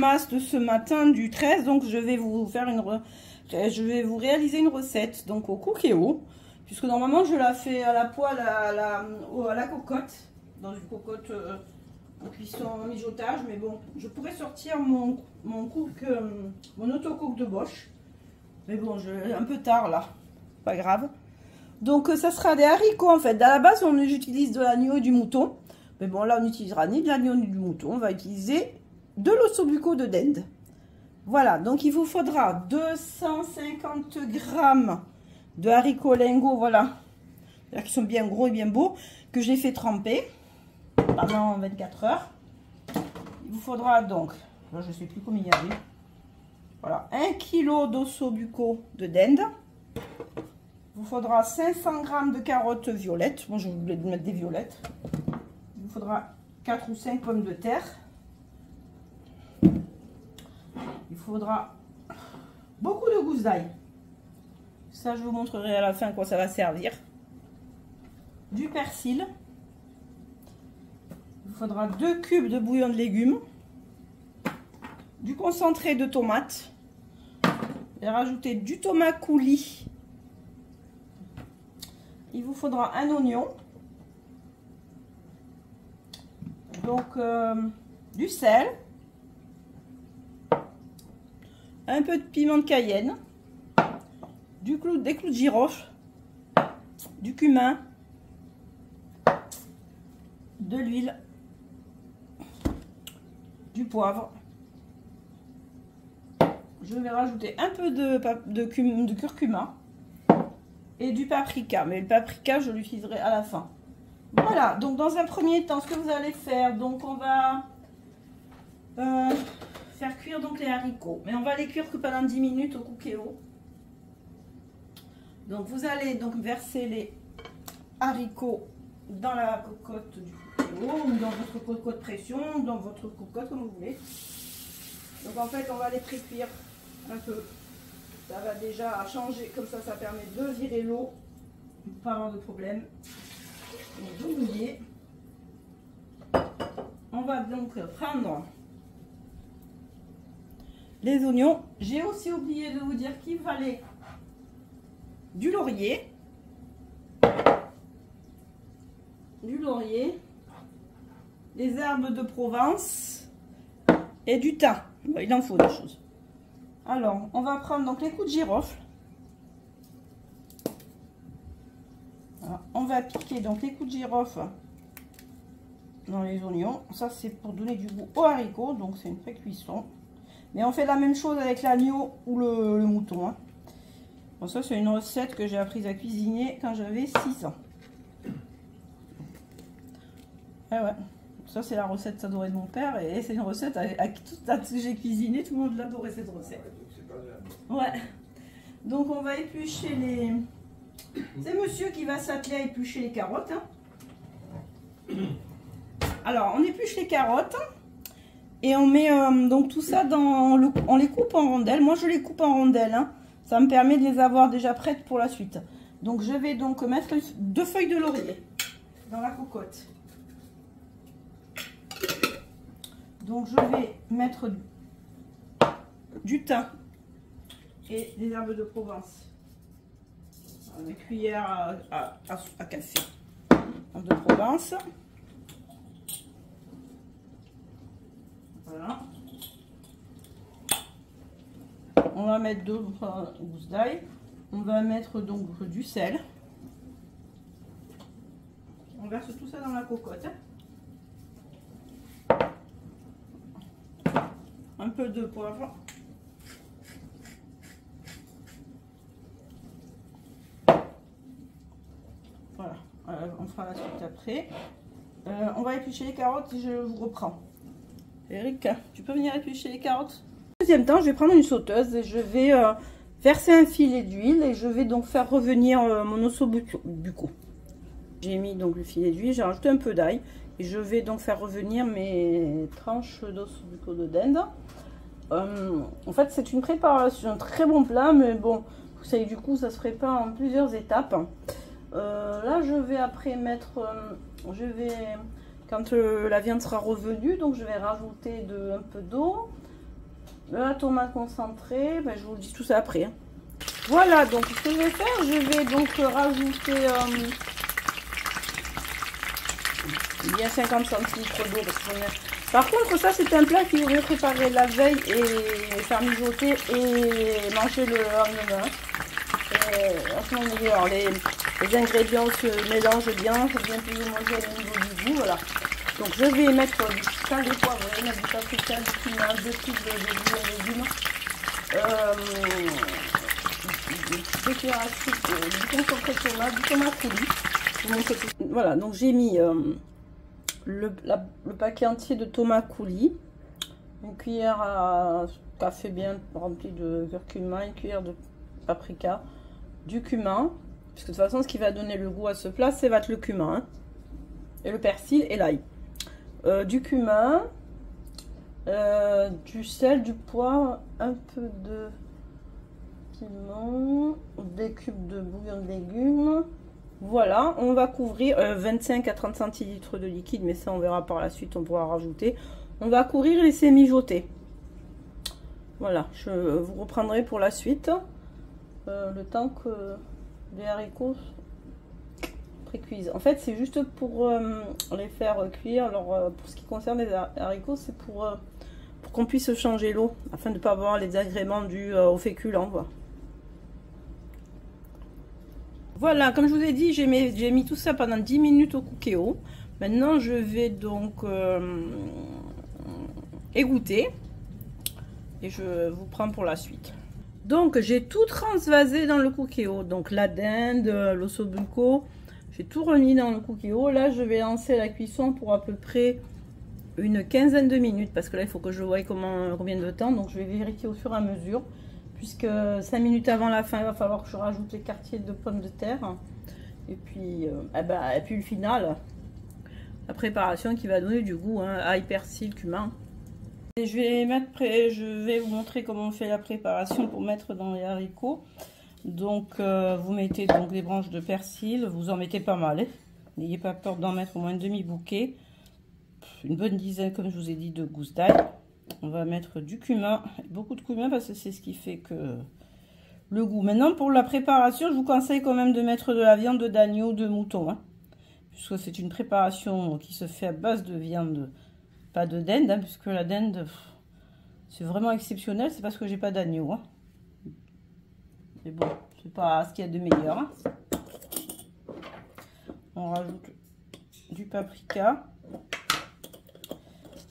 Pyjamas de ce matin du 13, donc je vais vous réaliser une recette donc au cookéo, puisque normalement je la fais à la poêle à la cocotte, dans une cocotte en cuisson en mijotage, mais bon, je pourrais sortir mon autocook de Bosch, mais bon, un peu tard là, pas grave. Donc ça sera des haricots en fait. À la base, j'utilise de l'agneau et du mouton. Mais bon, là, on n'utilisera ni de l'agneau ni du mouton. On va utiliser de l'ossobuco de dinde. Voilà, donc il vous faudra 250 grammes de haricots lingots, voilà. Qui sont bien gros et bien beaux, que j'ai fait tremper pendant 24 heures. Il vous faudra donc, là, je ne sais plus combien il y avait. Voilà, 1 kg d'ossobuco de dinde. Il vous faudra 500 g de carottes violettes. Moi, je voulais mettre des violettes. Il vous faudra 4 ou 5 pommes de terre. Il faudra beaucoup de gousses d'ail. Ça, je vous montrerai à la fin à quoi ça va servir. Du persil. Il vous faudra 2 cubes de bouillon de légumes. Du concentré de tomate. Et rajouter du tomate coulis. Il vous faudra un oignon, donc du sel, un peu de piment de Cayenne, des clous de girofle, du cumin, de l'huile, du poivre. Je vais rajouter un peu de curcuma. Et du paprika, mais le paprika je l'utiliserai à la fin. Voilà, donc dans un premier temps, ce que vous allez faire, donc on va faire cuire donc les haricots, mais on va les cuire que pendant 10 minutes au cookéo. Donc vous allez donc verser les haricots dans la cocotte du cookéo, ou dans votre cocotte pression, ou dans votre cocotte comme vous voulez. Donc en fait on va les pré-cuire un peu. Ça va déjà changer, comme ça, ça permet de virer l'eau, pas avoir de problème. Donc, vous mouillez. On va donc prendre les oignons. J'ai aussi oublié de vous dire qu'il fallait du laurier, des herbes de Provence et du thym. Il en faut des choses. Alors, on va prendre donc les clous de girofle. Voilà, on va piquer donc les clous de girofle dans les oignons. Ça, c'est pour donner du goût aux haricots, donc c'est une pré-cuisson. Mais on fait la même chose avec l'agneau ou le mouton. Hein. Bon, ça, c'est une recette que j'ai apprise à cuisiner quand j'avais 6 ans. Ah ouais. Ça, c'est la recette adorée de mon père et c'est une recette avec tout ce que j'ai cuisiné, tout le monde l'adorait cette recette. Ouais. Donc, on va éplucher les... C'est monsieur qui va s'atteler à éplucher les carottes. Hein. Alors, on épluche les carottes et on met donc tout ça dans le... On les coupe en rondelles. Moi, je les coupe en rondelles. Hein. Ça me permet de les avoir déjà prêtes pour la suite. Donc, je vais donc mettre 2 feuilles de laurier dans la cocotte. Donc je vais mettre du thym et des herbes de Provence. Une cuillère à café de Provence. Voilà. On va mettre 2 gousses d'ail. On va mettre donc du sel. On verse tout ça dans la cocotte. Un peu de poivre. Voilà, on fera la suite après. On va éplucher les carottes et je vous reprends. Eric, tu peux venir éplucher les carottes? Deuxième temps, je vais prendre une sauteuse et je vais verser un filet d'huile et je vais donc faire revenir mon ossobuco. J'ai mis donc le filet d'huile, j'ai rajouté un peu d'ail et je vais donc faire revenir mes tranches d'ossobuco de dinde. En fait, c'est une préparation, un très bon plat, mais bon, vous savez, du coup, ça se prépare en plusieurs étapes. Là, je vais après mettre, quand la viande sera revenue, donc je vais rajouter un peu d'eau, la tomate concentrée, ben, je vous dis tout ça après. Hein. Voilà, donc ce que je vais faire, je vais donc rajouter il y a 50 centilitres d'eau. Par contre, ça c'est un plat qui vous préparer la veille et faire mijoter et manger le lendemain. Alors, les ingrédients se mélangent bien, c'est bien plus homogène au niveau du goût, voilà. Donc je vais mettre du sel, des poivrons, du paprika, du cumin, 2 cubes de légumes, des cuillères à soupe, du concentré de tomate, du tomate coulis. Voilà, donc j'ai mis le paquet entier de tomates coulis, une cuillère à café bien remplie de curcuma, une cuillère de paprika, du cumin, parce que de toute façon ce qui va donner le goût à ce plat, c'est le cumin, hein, et le persil et l'ail. Du cumin, du sel, du poivre, un peu de piment, des cubes de bouillon de légumes. Voilà, on va couvrir 25 à 30 centilitres de liquide, mais ça on verra par la suite, on pourra rajouter. On va couvrir et laisser mijoter. Voilà, je vous reprendrai pour la suite, le temps que les haricots cuisent. En fait, c'est juste pour les faire cuire. Alors, pour ce qui concerne les haricots, c'est pour qu'on puisse changer l'eau, afin de ne pas avoir les agréments dus au féculent. Voilà, comme je vous ai dit, j'ai mis tout ça pendant 10 minutes au Cookéo. Maintenant, je vais donc égoutter et je vous prends pour la suite. Donc, j'ai tout transvasé dans le Cookéo. Donc, la dinde, l'ossobuco. J'ai tout remis dans le Cookéo. Là, je vais lancer la cuisson pour à peu près une quinzaine de minutes. Parce que là, il faut que je voie combien de temps. Donc, je vais vérifier au fur et à mesure. Puisque 5 minutes avant la fin, il va falloir que je rajoute les quartiers de pommes de terre. Et puis, le final, la préparation qui va donner du goût. Hein, ail, persil, cumin. Et je vais vous montrer comment on fait la préparation pour mettre dans les haricots. Donc, vous mettez donc des branches de persil, vous en mettez pas mal. Hein. N'ayez pas peur d'en mettre au moins un demi-bouquet. Une bonne dizaine, comme je vous ai dit, de gousses d'ail. On va mettre du cumin, beaucoup de cumin parce que c'est ce qui fait que le goût. Maintenant, pour la préparation, je vous conseille quand même de mettre de la viande d'agneau ou de mouton. Hein, puisque c'est une préparation qui se fait à base de viande, pas de dinde, hein, puisque la dinde, c'est vraiment exceptionnel. C'est parce que j'ai pas d'agneau. Hein. Mais bon, c'est pas ce qu'il y a de meilleur. Hein. On rajoute du paprika.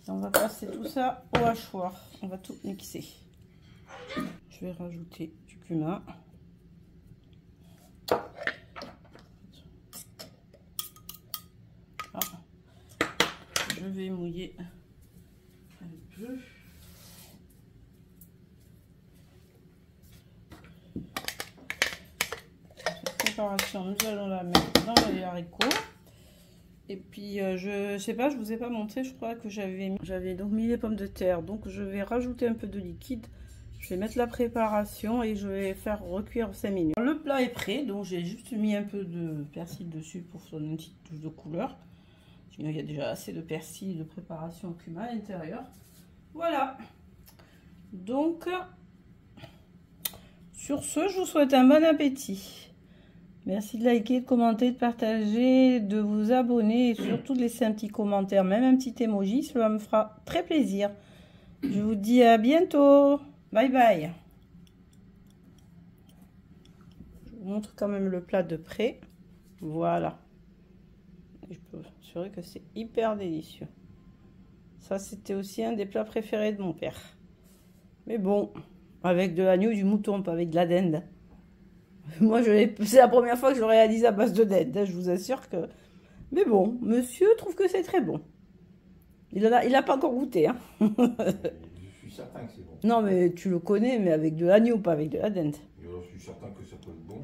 Et on va passer tout ça au hachoir. On va tout mixer. Je vais rajouter du cumin. Ah. Je vais mouiller un peu. Préparation, nous allons la mettre dans les haricots. Et puis je sais pas, je vous ai pas montré, je crois que j'avais donc mis les pommes de terre. Donc je vais rajouter un peu de liquide. Je vais mettre la préparation et je vais faire recuire 5 minutes. Le plat est prêt, donc j'ai juste mis un peu de persil dessus pour donner une petite touche de couleur. Sinon il y a déjà assez de persil de préparation au cumin à l'intérieur. Voilà. Donc sur ce, je vous souhaite un bon appétit. Merci de liker, de commenter, de partager, de vous abonner et surtout de laisser un petit commentaire, même un petit emoji, cela me fera très plaisir. Je vous dis à bientôt. Bye bye. Je vous montre quand même le plat de près. Voilà. Et je peux vous assurer que c'est hyper délicieux. Ça, c'était aussi un des plats préférés de mon père. Mais bon, avec de l'agneau, du mouton, pas avec de la dinde. Moi, c'est la première fois que je le réalise à base de dinde, je vous assure que... Mais bon, monsieur trouve que c'est très bon. Il a pas encore goûté. Hein. Je suis certain que c'est bon. Non, mais tu le connais, mais avec de l'agneau, pas avec de la dinde. Je suis certain que ça peut être bon.